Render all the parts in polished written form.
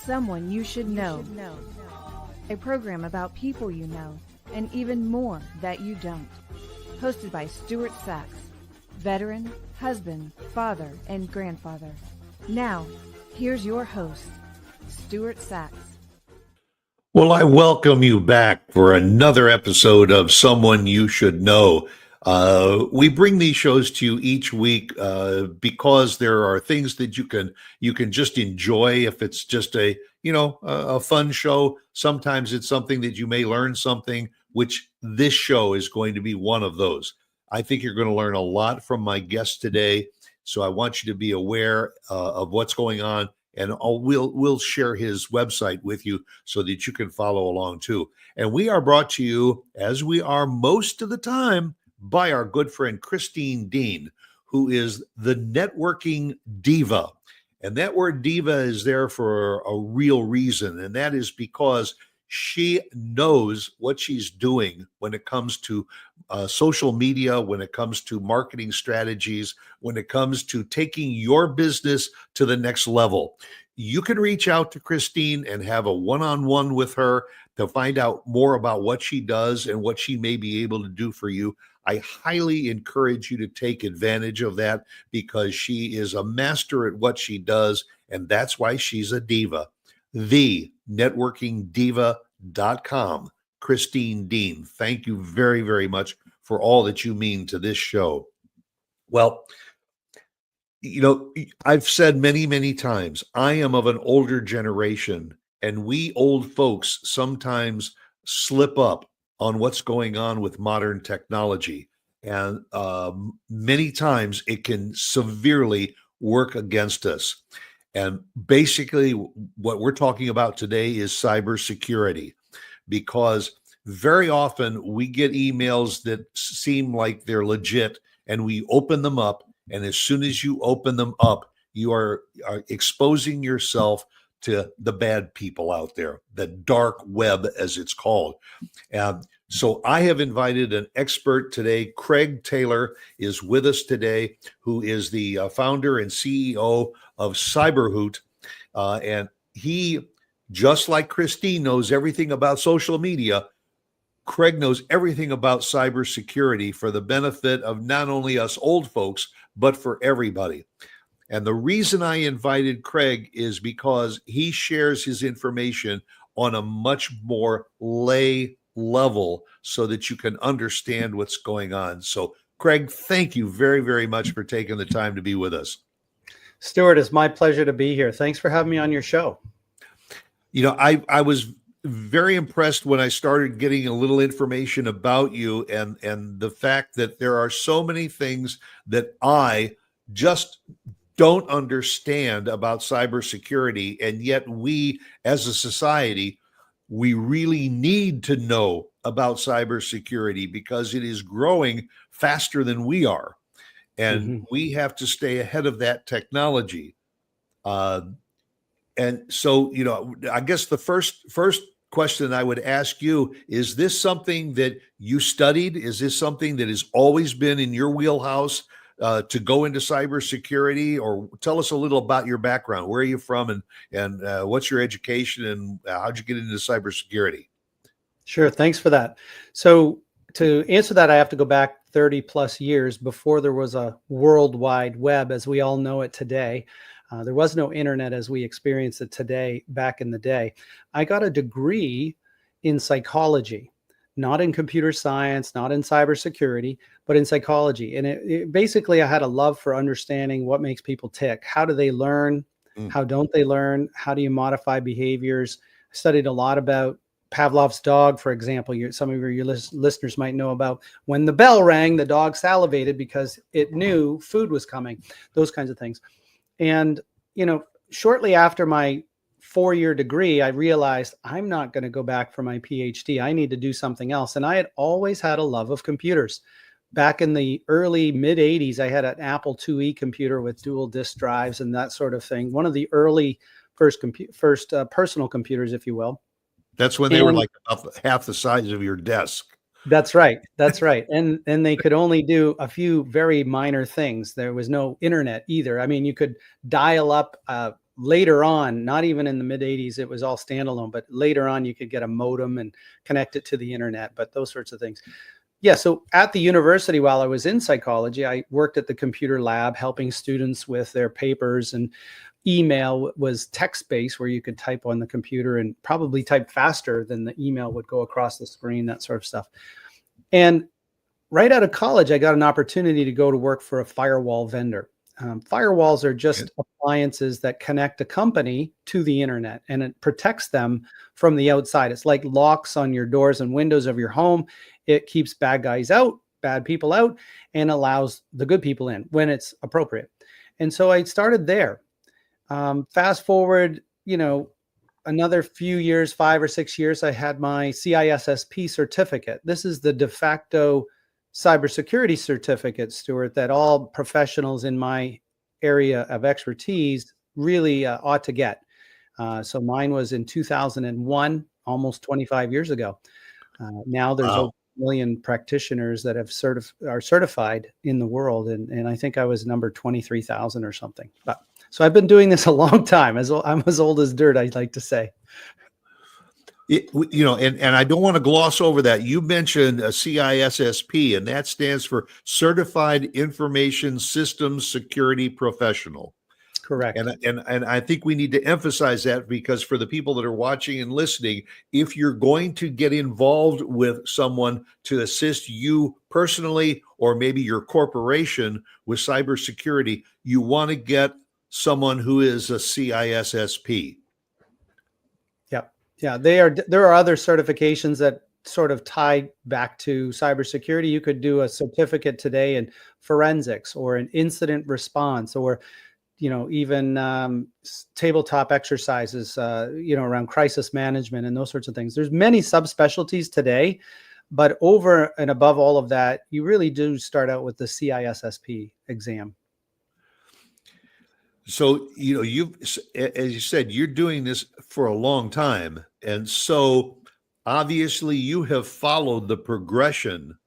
Someone You Should Know, a program about people you know and even more that you don't. Hosted by Stuart Sax, veteran, husband, father, and grandfather. Now, here's your host, Stuart Sax. Well, I welcome you back for another episode of Someone You Should Know. We bring these shows to you each week because there are things that you can just enjoy. If it's just a fun show, sometimes it's something that you may learn something, which this show is going to be one of those. I think you're going to learn a lot from my guest today, so I want you to be aware of what's going on. And we'll share his website with you so that you can follow along too. And we are brought to you, as we are most of the time, by our good friend Christine Dean, who is the networking diva. And that word diva is there for a real reason. And that is because she knows what she's doing when it comes to social media, when it comes to marketing strategies, when it comes to taking your business to the next level. You can reach out to Christine and have a one-on-one with her to find out more about what she does and what she may be able to do for you. I highly encourage you to take advantage of that because she is a master at what she does, and that's why she's a diva. TheNetworkingDiva.com. Christine Dean, thank you very, very much for all that you mean to this show. Well, I've said many, many times, I am of an older generation, and we old folks sometimes slip up on what's going on with modern technology. And many times it can severely work against us. And basically, what we're talking about today is cybersecurity, because very often we get emails that seem like they're legit, and we open them up. And as soon as you open them up, you are exposing yourself to the bad people out there, the dark web, as it's called. So I have invited an expert today. Craig Taylor is with us today, who is the founder and CEO of Cyberhoot. And he, just like Christine, knows everything about social media. Craig knows everything about cybersecurity for the benefit of not only us old folks, but for everybody. And the reason I invited Craig is because he shares his information on a much more lay level so that you can understand what's going on. So, Craig, thank you very, very much for taking the time to be with us. Stuart, it's my pleasure to be here. Thanks for having me on your show. I was very impressed when I started getting a little information about you and the fact that there are so many things that I just don't understand about cybersecurity. And yet we, as a society, we really need to know about cybersecurity because it is growing faster than we are. And we have to stay ahead of that technology. And so, I guess the first question I would ask you, is this something that you studied? Is this something that has always been in your wheelhouse to go into cybersecurity? Or tell us a little about your background. Where are you from and what's your education and how'd you get into cybersecurity? Sure. Thanks for that. So to answer that, I have to go back 30 plus years before there was a World Wide Web as we all know it today. There was no internet as we experience it today back in the day. I got a degree in psychology, not in computer science, not in cybersecurity, but in psychology. And it basically, I had a love for understanding what makes people tick. How do they learn? How don't they learn? How do you modify behaviors? I studied a lot about Pavlov's dog, for example. Some of your listeners might know about when the bell rang, the dog salivated because it knew food was coming, those kinds of things. And, shortly after my 4-year degree, I realized I'm not going to go back for my PhD. I need to do something else. And I had always had a love of computers. Back in the early mid 80s, I had an Apple IIe computer with dual disk drives and that sort of thing. One of the early first personal computers, if you will. That's when they were like about half the size of your desk. That's right. That's right. And they could only do a few very minor things. There was no internet either. I mean, you could dial up later on, not even in the mid 80s, it was all standalone, but later on you could get a modem and connect it to the internet, but those sorts of things. Yeah. So at the university, while I was in psychology, I worked at the computer lab helping students with their papers, and email was text-based where you could type on the computer and probably type faster than the email would go across the screen, that sort of stuff. And right out of college, I got an opportunity to go to work for a firewall vendor. Firewalls are just appliances that connect a company to the internet, and it protects them from the outside. It's like locks on your doors and windows of your home. It keeps bad guys out, bad people out, and allows the good people in when it's appropriate. And so I started there. Fast forward, another few years, 5 or 6 years, I had my CISSP certificate. This is the de facto cybersecurity certificate, Stuart, that all professionals in my area of expertise really ought to get. So mine was in 2001, almost 25 years ago. Now there's over 1 million practitioners that have are certified in the world. And I think I was number 23,000 or something. But so I've been doing this a long time. I'm as old as dirt, I'd like to say. And I don't want to gloss over that. You mentioned a CISSP, and that stands for Certified Information Systems Security Professional. Correct. And I think we need to emphasize that, because for the people that are watching and listening, if you're going to get involved with someone to assist you personally or maybe your corporation with cybersecurity, you want to get someone who is a CISSP. Yeah, there are other certifications that sort of tie back to cybersecurity. You could do a certificate today in forensics or an incident response, or even tabletop exercises, around crisis management and those sorts of things. There's many subspecialties today, but over and above all of that, you really do start out with the CISSP exam. So, as you said, you're doing this for a long time. And so obviously you have followed the progression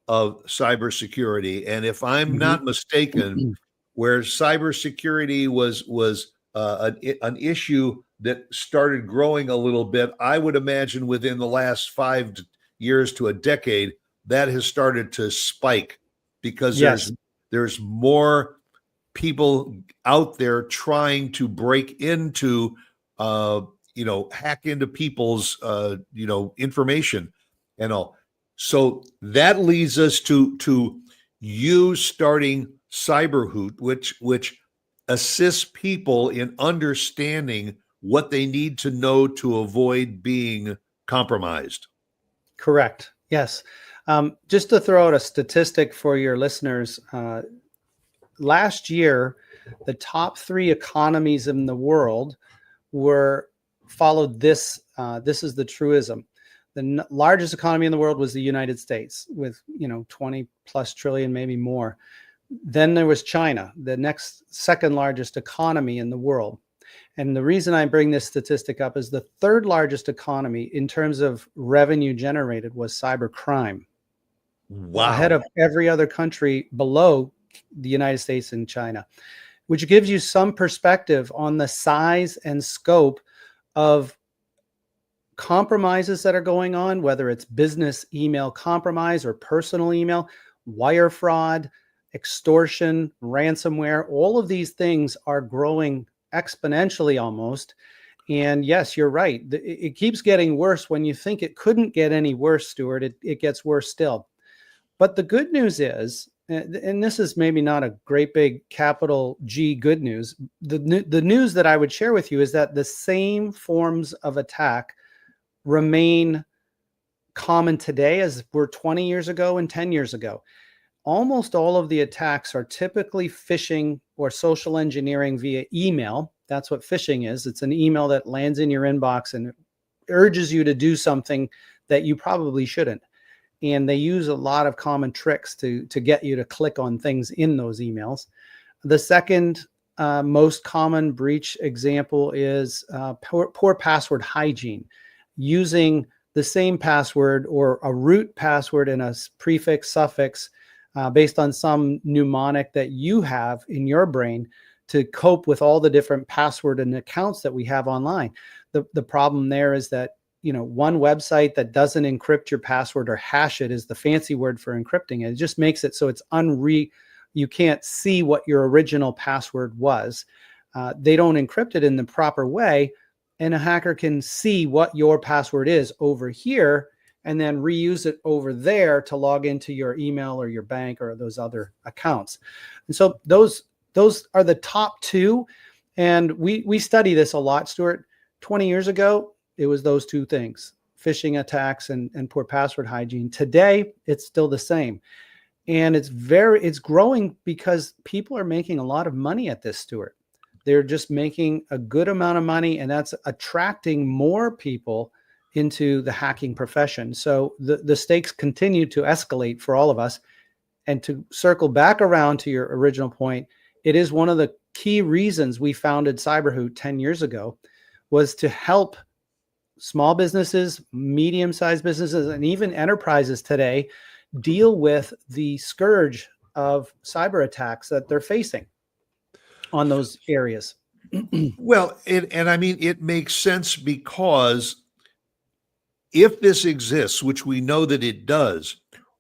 of cybersecurity. And if I'm not mistaken, where cybersecurity was an issue that started growing a little bit, I would imagine within the last 5 years to a decade, that has started to spike, because there's more people out there trying to break into, hack into people's, information and all. So that leads us to you starting Cyberhoot, which assists people in understanding what they need to know to avoid being compromised. Correct. Yes. Just to throw out a statistic for your listeners, last year, the top 3 economies in the world followed this. This is the truism. The largest economy in the world was the United States with, 20 plus trillion, maybe more. Then there was China, the next second largest economy in the world. And the reason I bring this statistic up is the third largest economy in terms of revenue generated was cybercrime. Wow. Ahead of every other country below the United States and China, which gives you some perspective on the size and scope of compromises that are going on, whether it's business email compromise or personal email, wire fraud, extortion, ransomware. All of these things are growing exponentially almost. And yes, you're right. It keeps getting worse. When you think it couldn't get any worse, Stuart, it gets worse still. But the good news is, and this is maybe not a great big capital G good news, the news that I would share with you is that the same forms of attack remain common today as were 20 years ago and 10 years ago. Almost all of the attacks are typically phishing or social engineering via email. That's what phishing is. It's an email that lands in your inbox and urges you to do something that you probably shouldn't. And they use a lot of common tricks to get you to click on things in those emails. The second most common breach example is poor password hygiene, using the same password or a root password and a prefix, suffix, based on some mnemonic that you have in your brain to cope with all the different password and accounts that we have online. The problem there is that, one website that doesn't encrypt your password or hash it is the fancy word for encrypting it. It just makes it so it's you can't see what your original password was. They don't encrypt it in the proper way, and a hacker can see what your password is over here and then reuse it over there to log into your email or your bank or those other accounts. And so those are the top two. And we study this a lot, Stuart. 20 years ago, it was those two things: phishing attacks and poor password hygiene. Today, it's still the same. And it's growing because people are making a lot of money at this, Stuart. They're just making a good amount of money, and that's attracting more people into the hacking profession. So the stakes continue to escalate for all of us. And to circle back around to your original point, it is one of the key reasons we founded Cyberhoot 10 years ago, was to help small businesses, medium-sized businesses, and even enterprises today deal with the scourge of cyber attacks that they're facing on those areas. Well, and I mean, it makes sense, because if this exists, which we know that it does,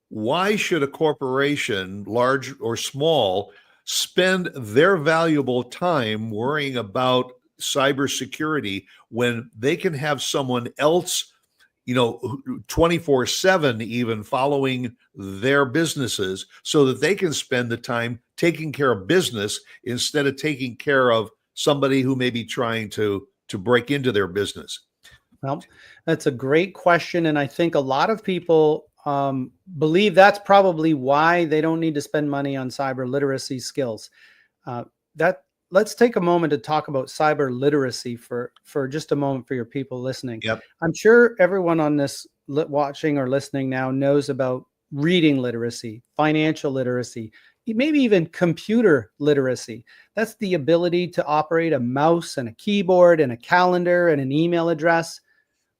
why should a corporation, large or small, spend their valuable time worrying about cybersecurity when they can have someone else, 24/7 even following their businesses, so that they can spend the time taking care of business instead of taking care of somebody who may be trying to break into their business? Well, that's a great question. And I think a lot of people believe that's probably why they don't need to spend money on cyber literacy skills. Let's take a moment to talk about cyber literacy for just a moment for your people listening. Yep. I'm sure everyone on this watching or listening now knows about reading literacy, financial literacy, maybe even computer literacy. That's the ability to operate a mouse and a keyboard and a calendar and an email address.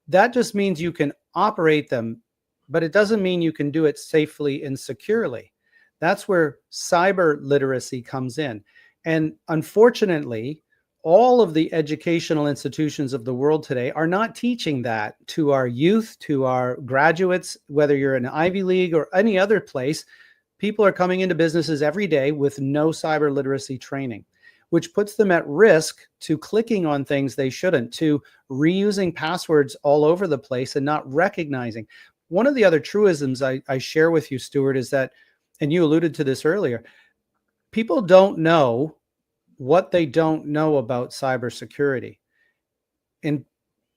That just means you can operate them, but it doesn't mean you can do it safely and securely. That's where cyber literacy comes in. And unfortunately, all of the educational institutions of the world today are not teaching that to our youth, to our graduates, whether you're in Ivy League or any other place. People are coming into businesses every day with no cyber literacy training, which puts them at risk to clicking on things they shouldn't, to reusing passwords all over the place and not recognizing. One of the other truisms I share with you, Stuart, is that, and you alluded to this earlier, people don't know what they don't know about cybersecurity. And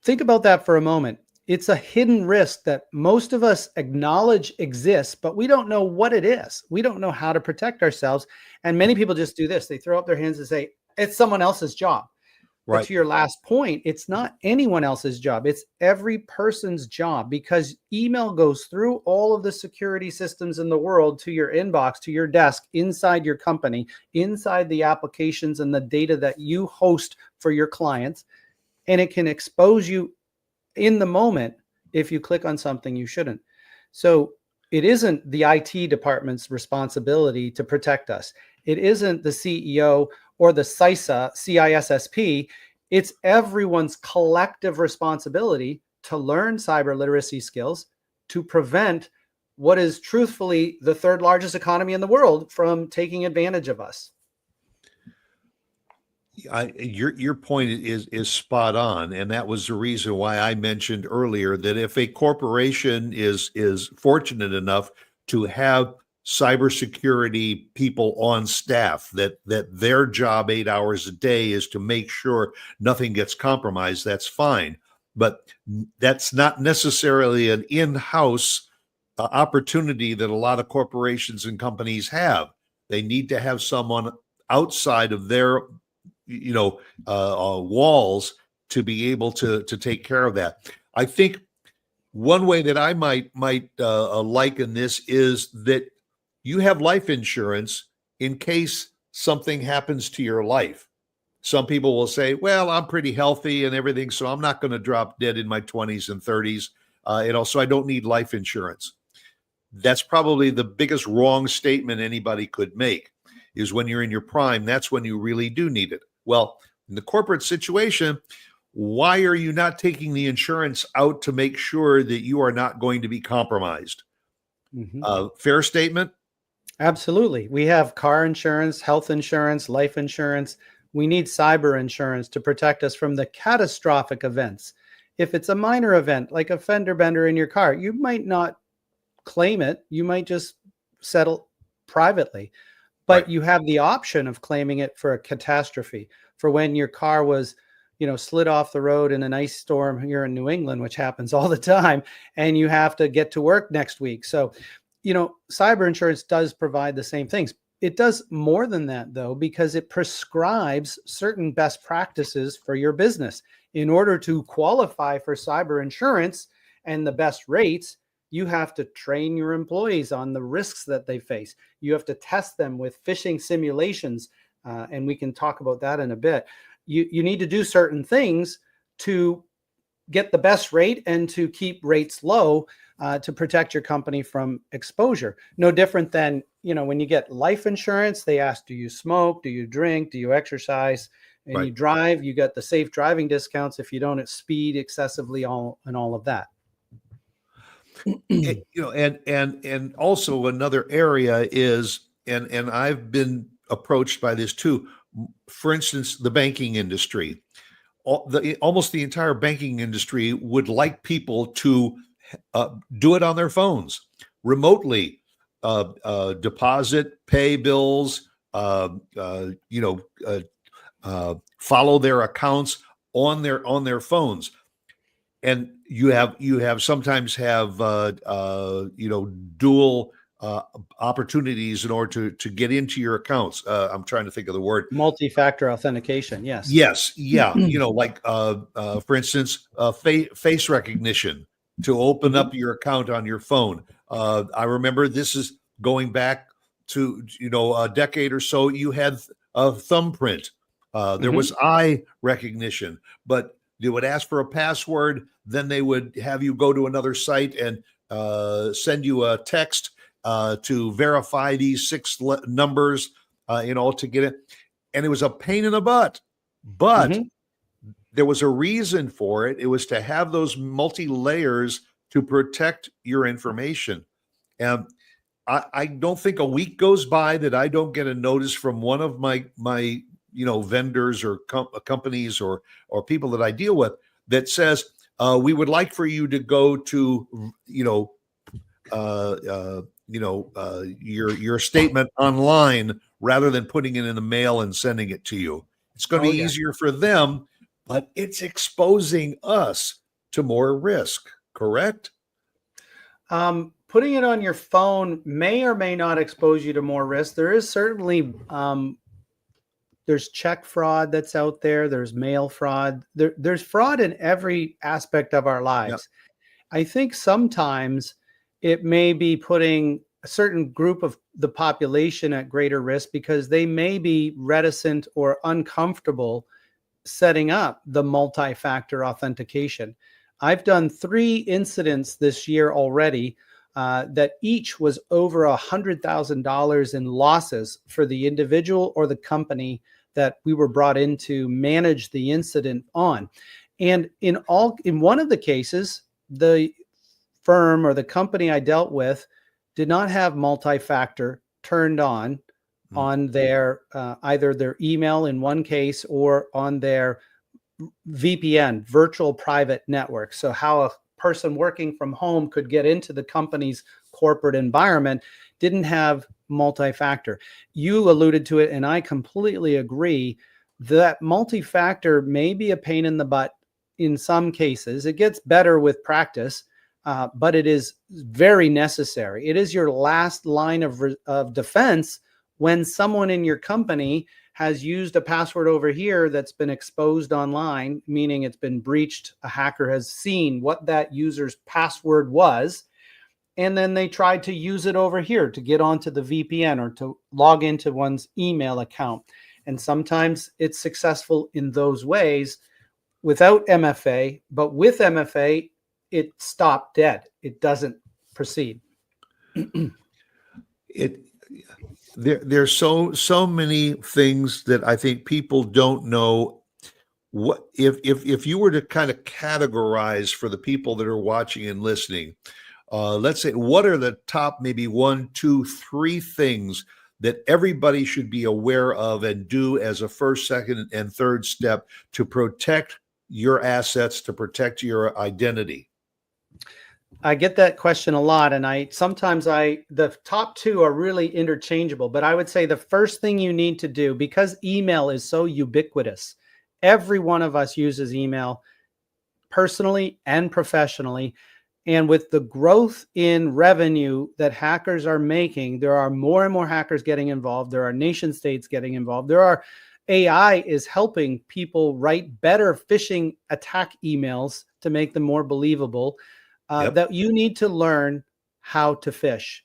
think about that for a moment. It's a hidden risk that most of us acknowledge exists, but we don't know what it is. We don't know how to protect ourselves. And many people just do this. They throw up their hands and say, it's someone else's job. Right. But to your last point, it's not anyone else's job. It's every person's job, because email goes through all of the security systems in the world to your inbox, to your desk, inside your company, inside the applications and the data that you host for your clients. And it can expose you in the moment if you click on something you shouldn't. So it isn't the IT department's responsibility to protect us. It isn't the CEO or the CISSP. It's everyone's collective responsibility to learn cyber literacy skills to prevent what is truthfully the third largest economy in the world from taking advantage of us. Your point is spot on, and that was the reason why I mentioned earlier that if a corporation is fortunate enough to have cybersecurity people on staff, that their job 8 hours a day is to make sure nothing gets compromised, that's fine. But that's not necessarily an in-house opportunity that a lot of corporations and companies have. They need to have someone outside of their walls to be able to take care of that. I think one way that I might liken this is that you have life insurance in case something happens to your life. Some people will say, well, I'm pretty healthy and everything, so I'm not going to drop dead in my 20s and 30s. So I don't need life insurance. That's probably the biggest wrong statement anybody could make. is when you're in your prime. That's when you really do need it. Well, in the corporate situation, why are you not taking the insurance out to make sure that you are not going to be compromised? Fair statement? Absolutely. We have car insurance, health insurance, life insurance. We need cyber insurance to protect us from the catastrophic events. If it's a minor event, like a fender bender in your car, you might not claim it. You might just settle privately, but Right. you have the option of claiming it for a catastrophe, for when your car was, slid off the road in an ice storm here in New England, which happens all the time, and you have to get to work next week. So, cyber insurance does provide the same things. It does more than that, though, because it prescribes certain best practices for your business. In order to qualify for cyber insurance and the best rates, you have to train your employees on the risks that they face. You have to test them with phishing simulations, and we can talk about that in a bit. You need to do certain things to get the best rate and to keep rates low, to protect your company from exposure. No different than, when you get life insurance, they ask, do you smoke? Do you drink? Do you exercise? And you drive, you get the safe driving discounts if you don't speed excessively, and all of that. And also another area is, and I've been approached by this too. For instance, the banking industry, almost the entire banking industry would like people to do it on their phones remotely, deposit, pay bills, follow their accounts on their phones. And you sometimes have dual opportunities in order to get into your accounts. I'm trying to think of the word. Multi-factor authentication. Yes. Yes. Yeah. Like for instance, face recognition to open up your account on your phone. I remember, this is going back to a decade or so. You had a thumbprint. There was eye recognition, but they would ask for a password. Then they would have you go to another site and send you a text to verify these 6 numbers, to get it. And it was a pain in the butt. But there was a reason for it. It was to have those multi-layers to protect your information. And I don't think a week goes by that I don't get a notice from one of my vendors or companies or people that I deal with that says, we would like for you to go to, your statement online rather than putting it in the mail and sending it to you. It's going to be easier for them, but it's exposing us to more risk, correct? Putting it on your phone may or may not expose you to more risk. There is certainly, there's check fraud that's out there. There's mail fraud. There's fraud in every aspect of our lives. Yep. I think sometimes it may be putting a certain group of the population at greater risk because they may be reticent or uncomfortable setting up the multi-factor authentication. I've done 3 incidents this year already that each was over $100,000 in losses for the individual or the company that we were brought in to manage the incident on. And in one of the cases, the firm or the company I dealt with did not have multi-factor turned on their either their email in one case or on their VPN, virtual private network. So how a person working from home could get into the company's corporate environment didn't have multi-factor. You alluded to it, and I completely agree that multi-factor may be a pain in the butt in some cases. It gets better with practice, but it is very necessary. It is your last line of defense when someone in your company has used a password over here that's been exposed online, meaning it's been breached. A hacker has seen what that user's password was, and then they tried to use it over here to get onto the VPN or to log into one's email account. And sometimes it's successful in those ways without MFA, but with MFA, it stopped dead. It doesn't proceed. There's so many things that I think people don't know. What if you were to kind of categorize for the people that are watching and listening, let's say, what are the top maybe one, two, three things that everybody should be aware of and do as a first, second, and third step to protect your assets, to protect your identity? I get that question a lot, and the top two are really interchangeable, but I would say the first thing you need to do, because email is so ubiquitous, every one of us uses email personally and professionally. And with the growth in revenue that hackers are making, there are more and more hackers getting involved. There are nation states getting involved. AI is helping people write better phishing attack emails to make them more believable. Yep. That you need to learn how to fish.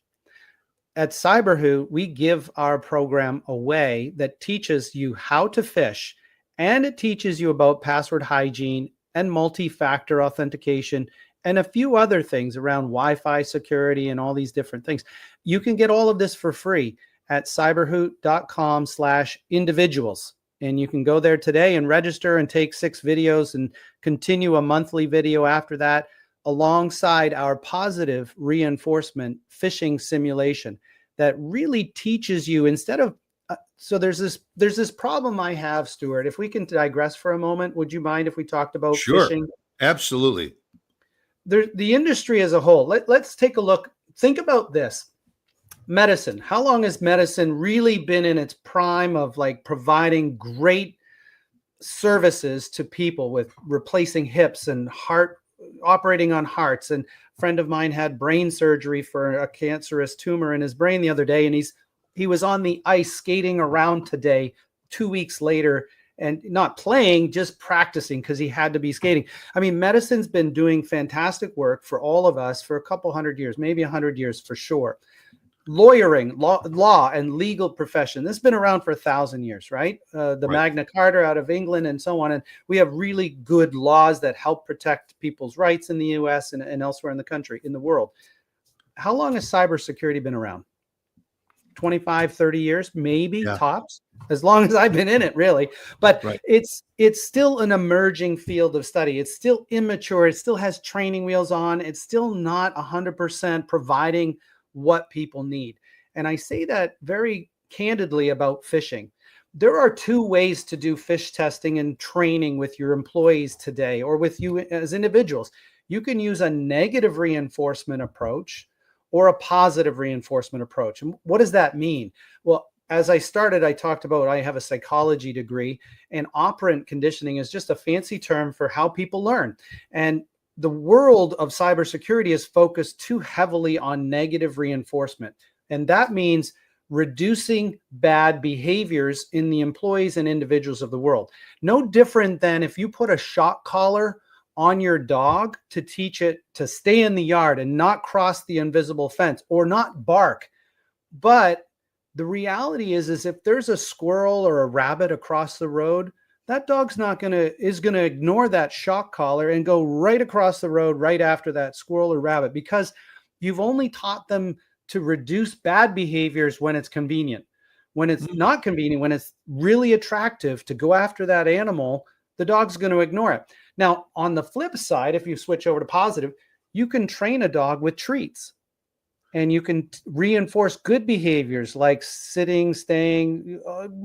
At CyberWho, we give our program away that teaches you how to fish, and it teaches you about password hygiene and multi-factor authentication and a few other things around Wi-Fi security and all these different things. You can get all of this for free at cyberhoot.com/individuals. And you can go there today and register and take 6 videos and continue a monthly video after that, alongside our positive reinforcement phishing simulation that really teaches you, instead of so there's this problem I have, Stuart. If we can digress for a moment, would you mind if we talked about Sure. phishing? Absolutely. The industry as a whole. Let's take a look. Think about this. Medicine. How long has medicine really been in its prime of like providing great services to people with replacing hips and heart, operating on hearts? And a friend of mine had brain surgery for a cancerous tumor in his brain the other day, and he was on the ice skating around today, 2 weeks later, and not playing, just practicing because he had to be skating. I mean, medicine's been doing fantastic work for all of us for a couple hundred years, maybe 100 years for sure. Lawyering, law and legal profession, this has been around for 1,000 years, right? The Right. Magna Carta out of England and so on. And we have really good laws that help protect people's rights in the US and elsewhere in the country, in the world. How long has cybersecurity been around? 25, 30 years, maybe, Yeah. tops, as long as I've been in it, really. But Right. it's still an emerging field of study. It's still immature. It still has training wheels on. It's still not 100% providing what people need. And I say that very candidly about phishing. There are 2 ways to do phish testing and training with your employees today, or with you as individuals. You can use a negative reinforcement approach or a positive reinforcement approach. And what does that mean? Well, as I started, I talked about I have a psychology degree, and operant conditioning is just a fancy term for how people learn. And the world of cybersecurity is focused too heavily on negative reinforcement. And that means reducing bad behaviors in the employees and individuals of the world. No different than if you put a shock collar on your dog to teach it to stay in the yard and not cross the invisible fence or not bark. But the reality is if there's a squirrel or a rabbit across the road, that dog's is going to ignore that shock collar and go right across the road right after that squirrel or rabbit, because you've only taught them to reduce bad behaviors when it's convenient. When it's not convenient, when it's really attractive to go after that animal, the dog's going to ignore it. Now, on the flip side, if you switch over to positive, you can train a dog with treats. And you can reinforce good behaviors like sitting, staying,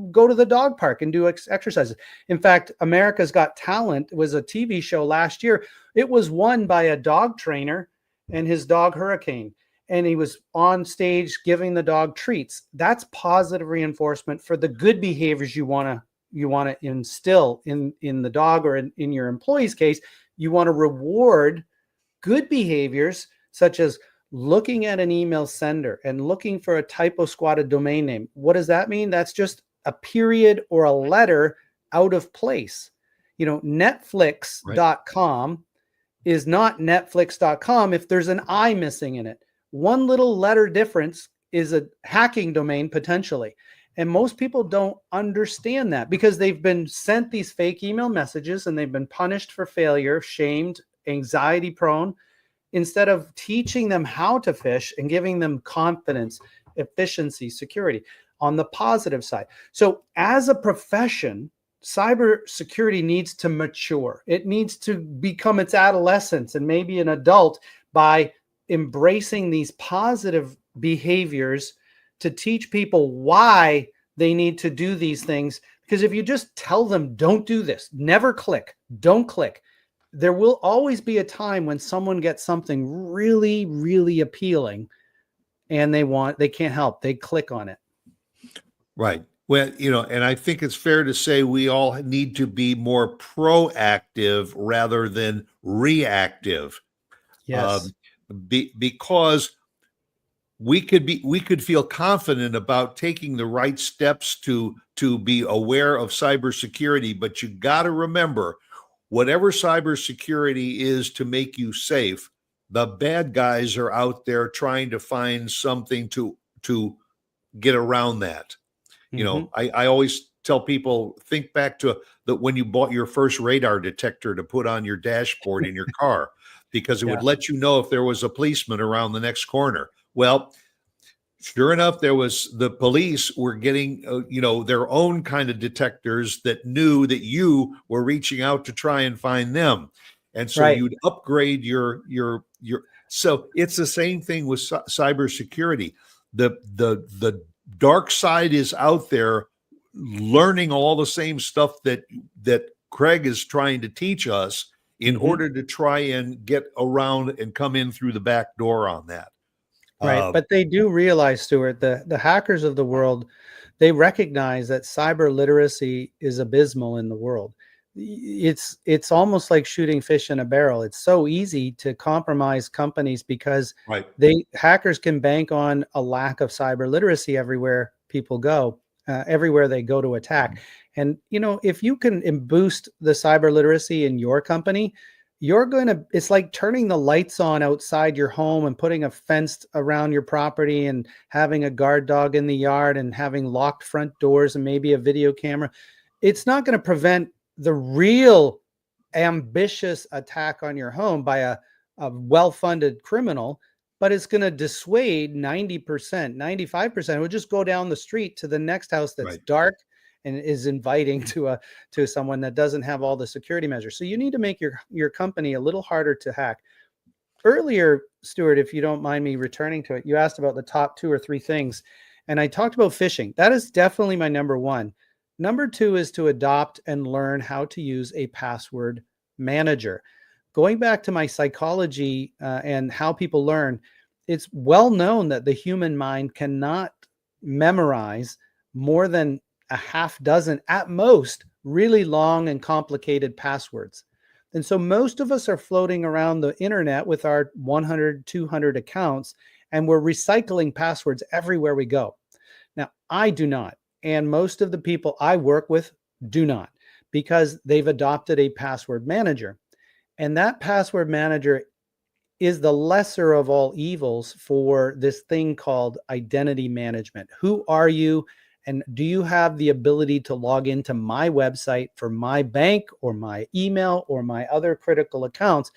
go to the dog park and do exercises. In fact, America's Got Talent was a TV show last year. It was won by a dog trainer and his dog Hurricane. And he was on stage giving the dog treats. That's positive reinforcement for the good behaviors you want to instill in the dog, or in your employee's case, you want to reward good behaviors such as looking at an email sender and looking for a typo squatted domain name. What does that mean? That's just a period or a letter out of place. Netflix.com is not Netflix.com if there's an I missing in it. One little letter difference is a hacking domain potentially. And most people don't understand that because they've been sent these fake email messages and they've been punished for failure, shamed, anxiety prone, instead of teaching them how to fish and giving them confidence, efficiency, security. on the positive side. So as a profession, cybersecurity needs to mature. It needs to become its adolescence and maybe an adult by embracing these positive behaviors to teach people why they need to do these things. Because if you just tell them, don't do this, never click, don't click, there will always be a time when someone gets something really, really appealing and they can't help, they click on it. Right. Well, and I think it's fair to say we all need to be more proactive rather than reactive. Yes. Because we could feel confident about taking the right steps to be aware of cybersecurity, but you got to remember, whatever cybersecurity is to make you safe, the bad guys are out there trying to find something to get around that. I always tell people, think back to when you bought your first radar detector to put on your dashboard in your car, because it would let you know if there was a policeman around the next corner. Well, sure enough, the police were getting, their own kind of detectors that knew that you were reaching out to try and find them. And so you'd upgrade your, so it's the same thing with cybersecurity. The dark side is out there learning all the same stuff that Craig is trying to teach us in order to try and get around and come in through the back door on that. Right. But they do realize, Stuart, the hackers of the world, they recognize that cyber literacy is abysmal in the world. It's almost like shooting fish in a barrel. It's so easy to compromise companies because hackers can bank on a lack of cyber literacy everywhere people go, everywhere they go to attack. And, if you can boost the cyber literacy in your company, it's like turning the lights on outside your home and putting a fence around your property and having a guard dog in the yard and having locked front doors and maybe a video camera. It's not going to prevent the real ambitious attack on your home by a well-funded criminal, but it's going to dissuade 90%, 95%. It would just go down the street to the next house that's dark and is inviting to someone that doesn't have all the security measures. So you need to make your company a little harder to hack. Earlier, Stuart, if you don't mind me returning to it, you asked about the top 2 or 3 things, and I talked about phishing. That is definitely my number 1. Number 2 is to adopt and learn how to use a password manager. Going back to my psychology and how people learn, it's well known that the human mind cannot memorize more than a half dozen at most really long and complicated passwords. And so most of us are floating around the internet with our 100, 200 accounts, and we're recycling passwords everywhere we go. Now, I do not. And most of the people I work with do not, because they've adopted a password manager. And that password manager is the lesser of all evils for this thing called identity management. Who are you? And do you have the ability to log into my website for my bank or my email or my other critical accounts?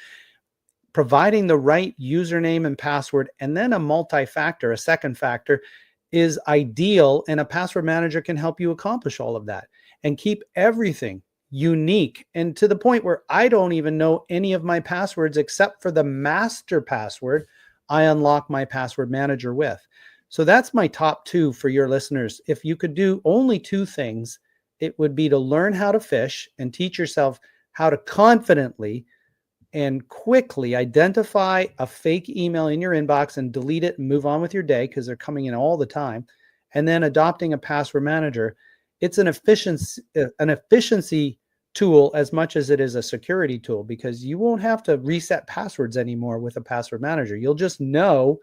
Providing the right username and password, and then a multi-factor, a second factor, is ideal. And a password manager can help you accomplish all of that and keep everything unique, and to the point where I don't even know any of my passwords except for the master password I unlock my password manager with. So that's my top 2 for your listeners. If you could do only 2 things, it would be to learn how to phish and teach yourself how to confidently and quickly identify a fake email in your inbox and delete it and move on with your day, because they're coming in all the time. And then adopting a password manager. It's an efficiency tool as much as it is a security tool, because you won't have to reset passwords anymore with a password manager. You'll just know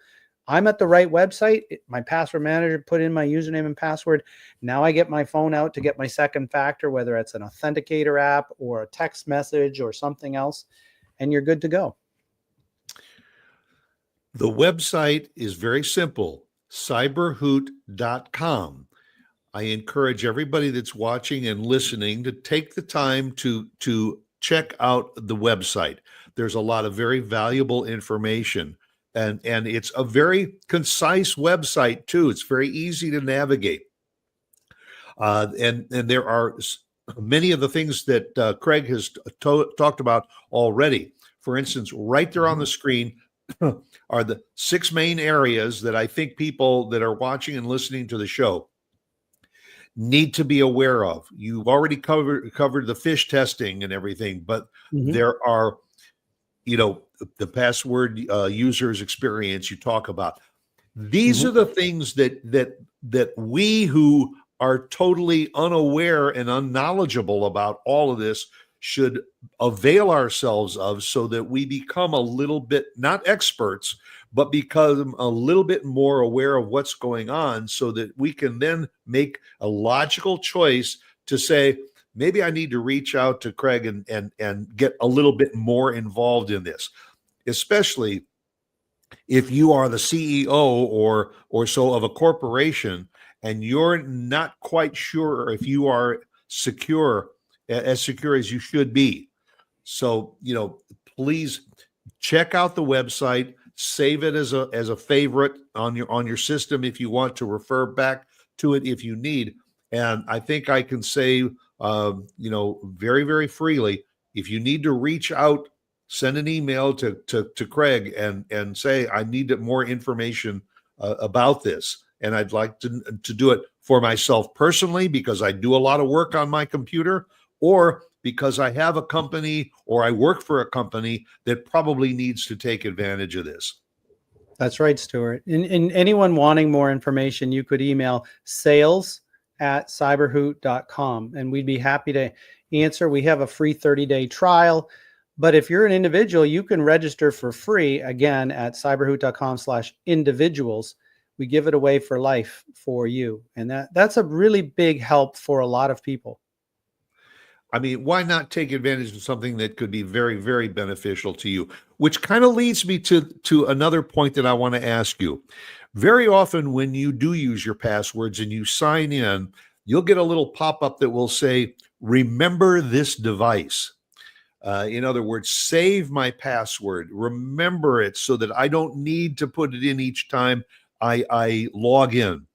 I'm at the right website. My password manager put in my username and password. Now I get my phone out to get my second factor, whether it's an authenticator app or a text message or something else, and you're good to go. The website is very simple, cyberhoot.com. I encourage everybody that's watching and listening to take the time to check out the website. There's a lot of very valuable information, and it's a very concise website too. It's very easy to navigate. And there are many of the things that Craig has talked about already. For instance, right there on the screen are the 6 main areas that I think people that are watching and listening to the show need to be aware of. You've already covered the fish testing and everything, but there are, the password users experience you talk about. These are the things that we who are totally unaware and unknowledgeable about all of this should avail ourselves of, so that we become a little bit, not experts, but become a little bit more aware of what's going on, so that we can then make a logical choice to say, maybe I need to reach out to Craig and get a little bit more involved in this, especially if you are the CEO or so of a corporation and you're not quite sure if you are secure as you should be. So, please check out the website, save it as a favorite on your system if you want to refer back to it if you need. And I think I can say, very, very freely, if you need to reach out, send an email to Craig and say, I need more information about this. And I'd like to do it for myself personally, because I do a lot of work on my computer, or because I have a company or I work for a company that probably needs to take advantage of this. That's right, Stuart. And anyone wanting more information, you could email sales@cyberhoot.com and we'd be happy to answer. We have a free 30-day trial, but if you're an individual, you can register for free again at cyberhoot.com/individuals. We give it away for life for you. And that's a really big help for a lot of people. I mean, why not take advantage of something that could be very, very beneficial to you? Which kind of leads me to another point that I want to ask you. Very often when you do use your passwords and you sign in, you'll get a little pop-up that will say, remember this device. In other words, save my password, remember it so that I don't need to put it in each time I log in.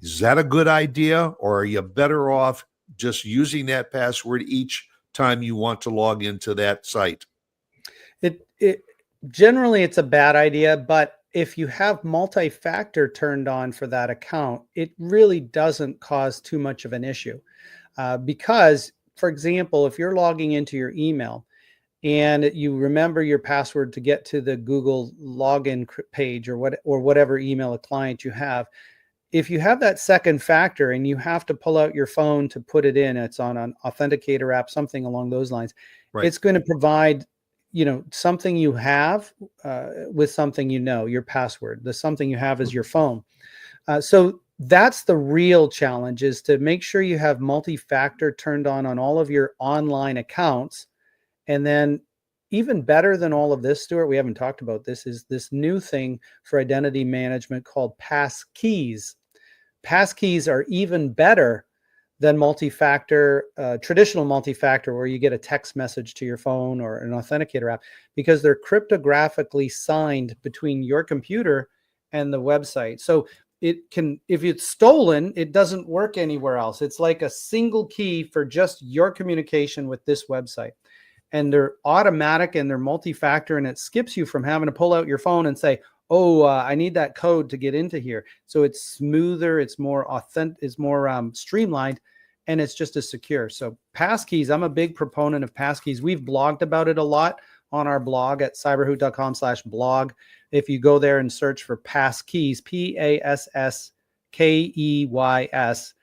Is that a good idea, or are you better off just using that password each time you want to log into that site? It generally it's a bad idea, but if you have multi-factor turned on for that account, it really doesn't cause too much of an issue. Because, for example, if you're logging into your email and you remember your password to get to the Google login page or whatever email client you have, if you have that second factor and you have to pull out your phone to put it in, it's on an authenticator app, something along those lines, Right. It's going to provide, something you have with something, your password. The something you have is your phone. So that's the real challenge, is to make sure you have multi-factor turned on all of your online accounts. And then even better than all of this, Stuart, we haven't talked about this, is this new thing for identity management called passkeys. Passkeys are even better than multi-factor, traditional multi-factor, where you get a text message to your phone or an authenticator app, because they're cryptographically signed between your computer and the website. So it can, if it's stolen, it doesn't work anywhere else. It's like a single key for just your communication with this website. And they're automatic and they're multi-factor, and it skips you from having to pull out your phone and say, I need that code to get into here. So it's smoother, it's more authentic, it's more streamlined, and it's just as secure. So passkeys, I'm a big proponent of passkeys. We've blogged about it a lot on our blog at cyberhoot.com/blog. If you go there and search for passkeys, PASSKEYS,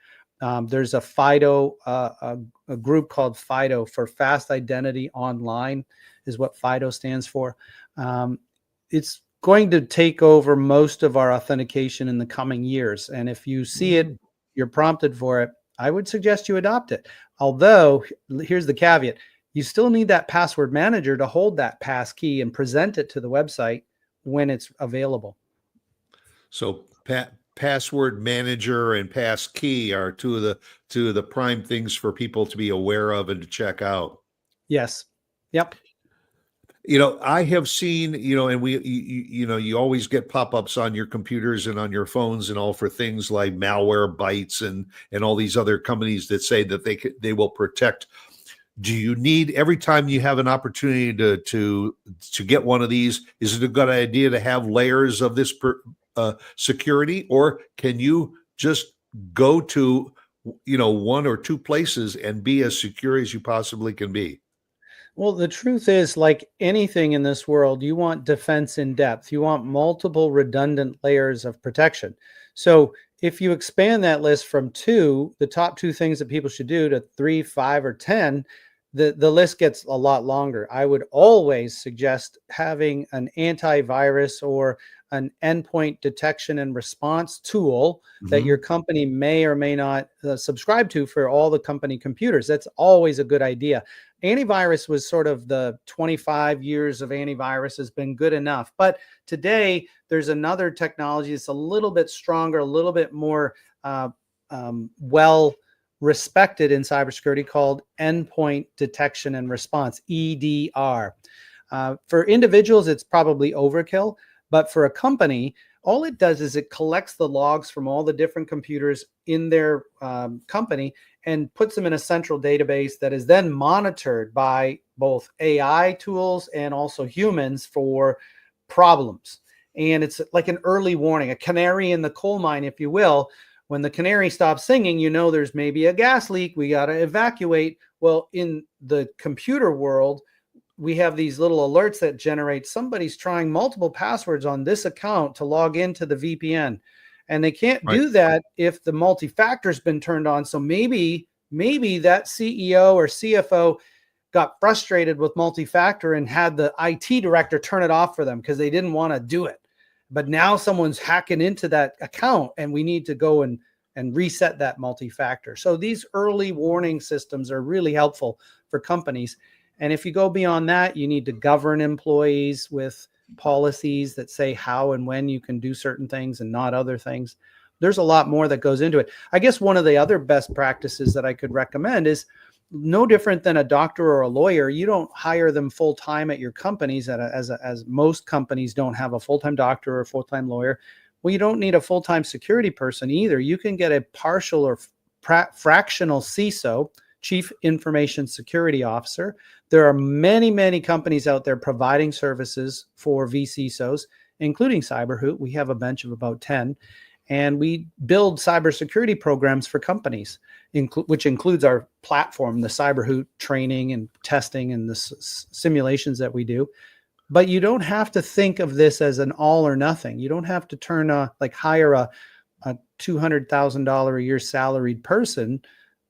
there's a FIDO, a group called FIDO, for Fast Identity Online is what FIDO stands for. It's going to take over most of our authentication in the coming years. And if you see it, you're prompted for it, I would suggest you adopt it. Although, here's the caveat, you still need that password manager to hold that pass key and present it to the website when it's available. So password manager and pass key are two of the prime things for people to be aware of and to check out. Yes. Yep. I have seen, and you always get pop-ups on your computers and on your phones and all for things like malware bytes and all these other companies that say that they will protect. Do you need, every time you have an opportunity to get one of these, is it a good idea to have layers of this security, or can you just go to one or two places and be as secure as you possibly can be? Well, the truth is, like anything in this world, you want defense in depth. You want multiple redundant layers of protection. So if you expand that list from two, the top two things that people should do, to 3, 5, or 10, the list gets a lot longer. I would always suggest having an antivirus or an endpoint detection and response tool that your company may or may not subscribe to for all the company computers. That's always a good idea. Antivirus was sort of the 25 years of antivirus has been good enough. But today there's another technology that's a little bit stronger, a little bit more well respected in cybersecurity, called endpoint detection and response, EDR. For individuals, it's probably overkill, but for a company, all it does is it collects the logs from all the different computers in their company and puts them in a central database that is then monitored by both AI tools and also humans for problems. And it's like an early warning, a canary in the coal mine, if you will. When the canary stops singing, there's maybe a gas leak. We got to evacuate. Well, in the computer world, we have these little alerts that generate somebody's trying multiple passwords on this account to log into the VPN. And they can't do that if the multi-factor has been turned on. So maybe that CEO or CFO got frustrated with multi-factor and had the IT director turn it off for them because they didn't want to do it. But now someone's hacking into that account and we need to go and reset that multi-factor. So these early warning systems are really helpful for companies. And if you go beyond that, you need to govern employees with policies that say how and when you can do certain things and not other things. There's a lot more that goes into it. I guess one of the other best practices that I could recommend is no different than a doctor or a lawyer. You don't hire them full time at your companies, as most companies don't have a full-time doctor or a full-time lawyer. Well, you don't need a full-time security person either. You can get a partial or fractional CISO, Chief Information Security Officer. There are many, many companies out there providing services for vCISOs, including Cyberhoot. We have a bench of about 10, and we build cybersecurity programs for companies, which includes our platform, the Cyberhoot training and testing and the simulations that we do. But you don't have to think of this as an all or nothing. You don't have to hire a $200,000 a year salaried person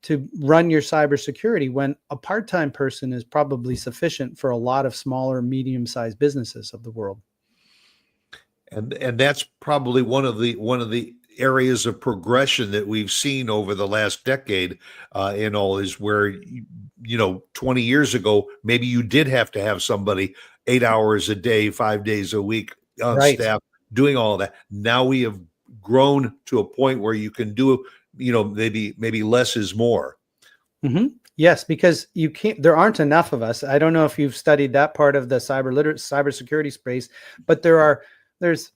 to run your cybersecurity, when a part-time person is probably sufficient for a lot of smaller, medium-sized businesses of the world. And that's probably one of the areas of progression that we've seen over the last decade, in all, is where 20 years ago maybe you did have to have somebody 8 hours a day, 5 days a week on staff doing all of that. Now we have grown to a point where you can do maybe less is more. Mm-hmm. Yes, because there aren't enough of us. I don't know if you've studied that part of the cybersecurity space, but there's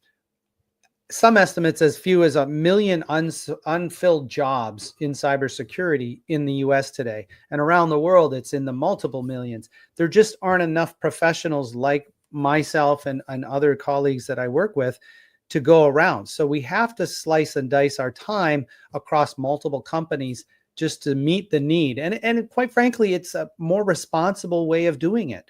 some estimates as few as 1 million unfilled jobs in cybersecurity in the US today. And around the world, it's in the multiple millions. There just aren't enough professionals like myself and other colleagues that I work with to go around. So we have to slice and dice our time across multiple companies just to meet the need. And quite frankly, it's a more responsible way of doing it.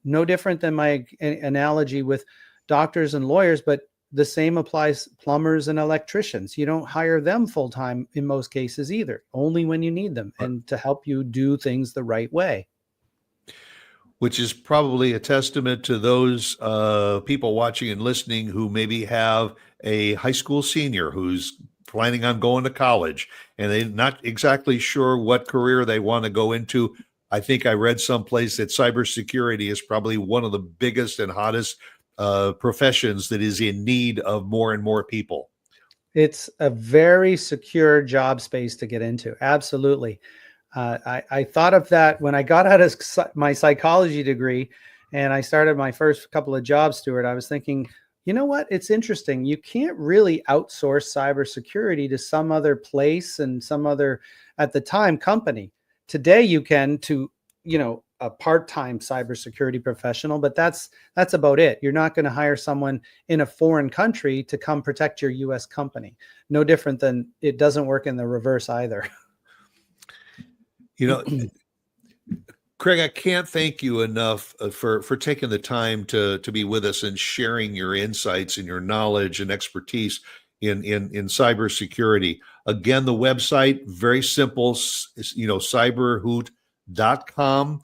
No different than my analogy with doctors and lawyers, but the same applies plumbers and electricians. You don't hire them full time in most cases either, only when you need them and to help you do things the right way. Which is probably a testament to those people watching and listening who maybe have a high school senior who's planning on going to college and they're not exactly sure what career they want to go into. I think I read someplace that cybersecurity is probably one of the biggest and hottest professions that is in need of more and more people. It's a very secure job space to get into. Absolutely. I thought of that when I got out of my psychology degree, And I started my first couple of jobs, Stuart. I was thinking, you know what? It's interesting. You can't really outsource cybersecurity to some other place and some other, at the time, company. Today you can to, a part-time cybersecurity professional, but that's about it. You're not going to hire someone in a foreign country to come protect your US company. No different than it doesn't work in the reverse either. You know, Craig, I can't thank you enough for taking the time to be with us and sharing your insights and your knowledge and expertise in cybersecurity. Again, the website, very simple, cyberhoot.com.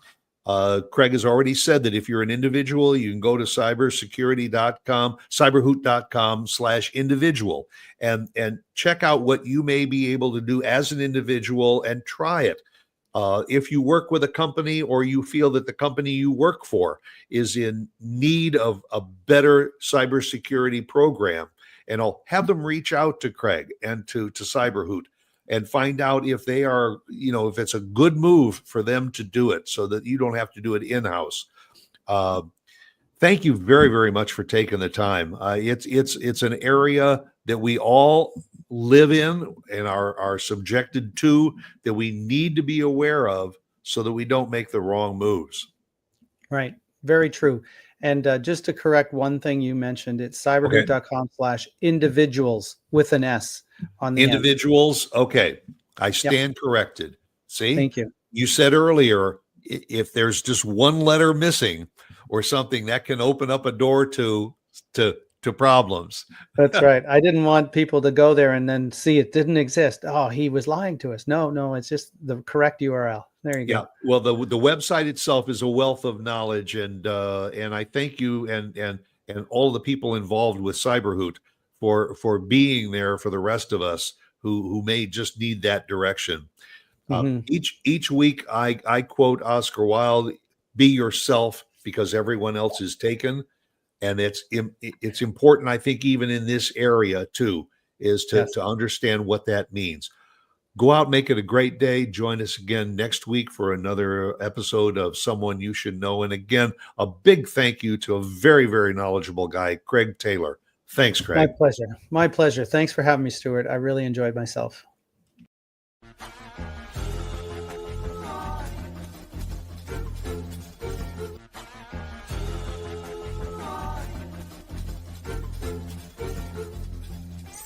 Craig has already said that if you're an individual, you can go to cybersecurity.com, cyberhoot.com/individual and check out what you may be able to do as an individual and try it. If you work with a company or you feel that the company you work for is in need of a better cybersecurity program, and I'll have them reach out to Craig and to Cyberhoot and find out if they are, if it's a good move for them to do it so that you don't have to do it in-house. Thank you very, very much for taking the time. It's an area that we all live in and are subjected to, that we need to be aware of so that we don't make the wrong moves. Right. Very true. And just to correct one thing you mentioned, it's cyberhoot.com/individuals with an S on the individuals. end. Okay. I stand corrected. See? Thank you. You said earlier, if there's just one letter missing or something, that can open up a door to problems. That's right. I didn't want people to go there and then see it didn't exist. Oh, he was lying to us. No, it's just the correct URL. There you go. Well, the website itself is a wealth of knowledge, and I thank you and all the people involved with Cyberhoot for being there for the rest of us who may just need that direction. Each week, I quote Oscar Wilde: "Be yourself, because everyone else is taken." And it's important, I think, even in this area too, is to understand what that means. Go out, make it a great day. Join us again next week for another episode of Someone You Should Know. And again, a big thank you to a very, very knowledgeable guy, Craig Taylor. Thanks, Craig. My pleasure. My pleasure. Thanks for having me, Stuart. I really enjoyed myself.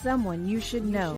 Someone You Should Know.